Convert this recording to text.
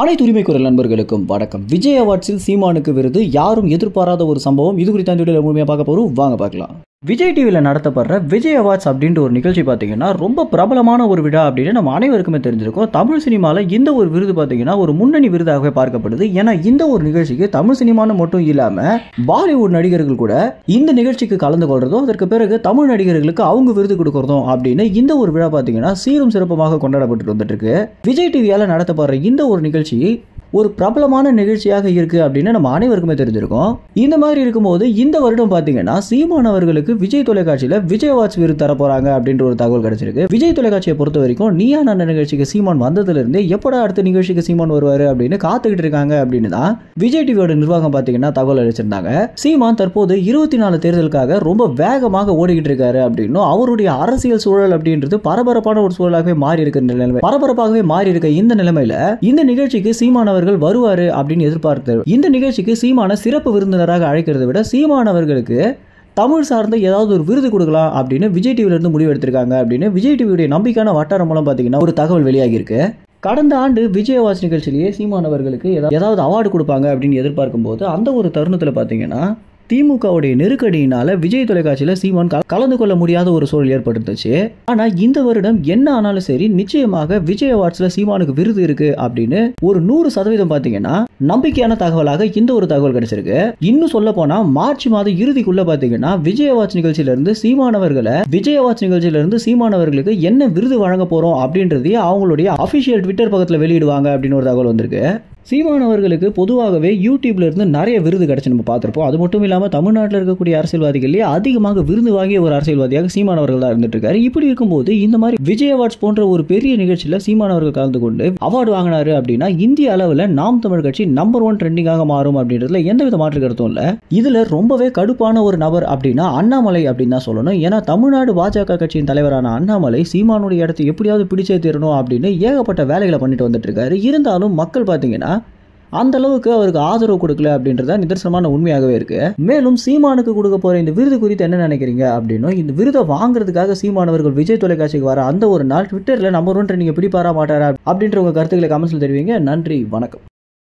அனைத்து உரிமை குரல் நண்பர்களுக்கும் வணக்கம். விஜய் அவார்ட்ஸில் சீமானுக்கு விருது, யாரும் எதிர்பாராத ஒரு சம்பவம். இது குறித்த இந்த வீடியோவில் முழுமையாக பார்க்க போகிறோம், வாங்க பார்க்கலாம். விஜய் டிவியில் நடத்தப்படுற விஜய் அவார்ட்ஸ் அப்படின்ற ஒரு நிகழ்ச்சி பார்த்தீங்கன்னா ரொம்ப பிரபலமான ஒரு விழா அப்படின்னு நம்ம அனைவருக்குமே தெரிஞ்சிருக்கும். தமிழ் சினிமாவில் இந்த ஒரு விருது பார்த்தீங்கன்னா ஒரு முன்னணி விருதாகவே பார்க்கப்படுது. ஏன்னா இந்த ஒரு நிகழ்ச்சிக்கு தமிழ் சினிமான்னு மட்டும் இல்லாமல் பாலிவுட் நடிகர்கள் கூட இந்த நிகழ்ச்சிக்கு கலந்து கொள்றதும், அதற்கு பிறகு தமிழ் நடிகர்களுக்கு அவங்க விருது கொடுக்கறதும் அப்படின்னு இந்த ஒரு விழா பார்த்தீங்கன்னா சீரும் சிறப்புமாக கொண்டாடப்பட்டு வந்துட்டு இருக்கு. விஜய் டிவியால் நடத்தப்படுற இந்த ஒரு நிகழ்ச்சி ஒரு பிரபலமான நிகழ்ச்சியாக இருக்கு அப்படின்னு நம்ம அனைவருக்குமே தெரிஞ்சிருக்கும். இந்த மாதிரி இருக்கும்போது இந்த வருடம் பாத்தீங்கன்னா சீமான் அவர்களுக்கு விஜய் தொலைக்காட்சியில விஜய் அவார்ட்ஸ் விருது தர போறாங்க அப்படின்ற ஒரு தகவல் கிடைச்சிருக்கு. விஜய் தொலைக்காட்சியை பொறுத்த வரைக்கும் நீயா நான் நிகழ்ச்சிக்கு சீமான் வந்ததுல இருந்து எப்படா அடுத்த நிகழ்ச்சிக்கு சீமான் வருவாரு அப்படின்னு காத்துக்கிட்டு இருக்காங்க அப்படின்னு தான் விஜய் டிவியோட நிர்வாகம் பாத்தீங்கன்னா தகவல் அளிச்சிருந்தாங்க. சீமான் தற்போது 24 தேர்தலுக்காக ரொம்ப வேகமாக ஓடிக்கிட்டு இருக்காரு அப்படின்னும், அவருடைய அரசியல் சூழல் அப்படின்றது பரபரப்பான ஒரு சூழலாகவே மாறி இருக்க நிலைமை, பரபரப்பாகவே மாறி இருக்க இந்த நிலைமையில இந்த நிகழ்ச்சிக்கு சீமான் வருவாரு அப்படின்னு எதிர்பார்த்து இந்த நிகழ்ச்சிக்கு சீமான சிறப்பு விருந்தினராக அழைக்கிறதை விட சீமான் அவர்களுக்கு தமிழ் சார்ந்த ஏதாவது ஒரு விருது கொடுக்கலாம் அப்படின்னு விஜய் டிவில இருந்து முடிவு எடுத்திருக்காங்க அப்படின்னு விஜய் டிவியுடைய நம்பிக்கையான வட்டாரம் மூலம் பாத்தீங்கன்னா ஒரு தகவல் வெளியாகி இருக்கு. கடந்த ஆண்டு விஜய் அவார்ட்ஸ் நிகழ்ச்சியிலேயே சீமான் அவர்களுக்கு ஏதாவது அவார்டு கொடுப்பாங்க அப்படின்னு எதிர்பார்க்கும் போது அந்த ஒரு தருணத்தில் பாத்தீங்கன்னா திமுகவுடைய நெருக்கடியினால விஜய் தொலைக்காட்சியில சீமான் கலந்து கொள்ள முடியாத ஒரு சூழல் ஏற்பட்டுச்சு. ஆனா இந்த வருடம் என்ன ஆனாலும் சரி, நிச்சயமாக விஜய் அவார்ட்ஸ்ல சீமானுக்கு விருது இருக்கு அப்படின்னு ஒரு 100% பாத்தீங்கன்னா நம்பிக்கையான தகவலாக இந்த ஒரு தகவல் கிடைச்சிருக்கு. இன்னும் சொல்ல போனா மார்ச் மாத இறுதிக்குள்ள பாத்தீங்கன்னா விஜய் அவார்ட்ஸ் நிகழ்ச்சியில இருந்து சீமானவர்களுக்கு என்ன விருது வழங்க போறோம் அப்படின்றதையே அவங்களுடைய அபிஷியல் ட்விட்டர் பக்கத்துல வெளியிடுவாங்க அப்படின்னு ஒரு தகவல் வந்திருக்கு. சீமான் அவர்களுக்கு பொதுவாகவே யூடியூப்ல இருந்து நிறைய விருது கிடைச்சு நம்ம பார்த்திருப்போம். அது மட்டும் இல்லாம தமிழ்நாட்டில் இருக்கக்கூடிய அரசியல்வாதிகளே அதிகமாக விருது வாங்கிய ஒரு அரசியல்வாதியாக சீமான் அவர்கள் தான் இருந்துட்டு இருக்காரு. இப்படி இருக்கும்போது இந்த மாதிரி விஜய் அவார்ட்ஸ் போன்ற ஒரு பெரிய நிகழ்ச்சியில சீமான் அவர்கள் கலந்து கொண்டு அவார்டு வாங்கினாரு அப்படின்னா இந்திய அளவில் நாம் தமிழ் கட்சி நம்பர் 1 ட்ரெண்டிங்காக மாறும் அப்படின்றதுல எந்தவித மாற்று கருத்தும் இல்ல. இதுல ரொம்பவே கடுப்பான ஒரு நபர் அப்படின்னா அண்ணாமலை அப்படின்னு தான் சொல்லணும். ஏன்னா தமிழ்நாடு பாஜக கட்சியின் தலைவரான அண்ணாமலை சீமானுடைய இடத்தை எப்படியாவது பிடிச்சே தீரணும் அப்படின்னு ஏகப்பட்ட வேலைகளை பண்ணிட்டு வந்துட்டு இருக்காரு. இருந்தாலும் மக்கள் பாத்தீங்கன்னா அந்த அளவுக்கு அவருக்கு ஆதரவு கொடுக்கல அப்படின்றத நிதர்சனமான உண்மையாகவே இருக்கு. மேலும் சீமானுக்கு கொடுக்க போற இந்த விருது குறித்து என்ன நினைக்கிறீங்க அப்படின்னு, இந்த விருதை வாங்குறதுக்காக சீமானவர்கள் விஜய் தொலைக்காட்சிக்கு வர அந்த ஒரு நாள் ட்விட்டர்ல நம்பர் 1 நீங்க பிடிப்பாரா மாட்டாரா அப்படின்ற உங்க கருத்துக்களை கமெண்ட்ஸ்ல தெரிவிங்க. நன்றி, வணக்கம்.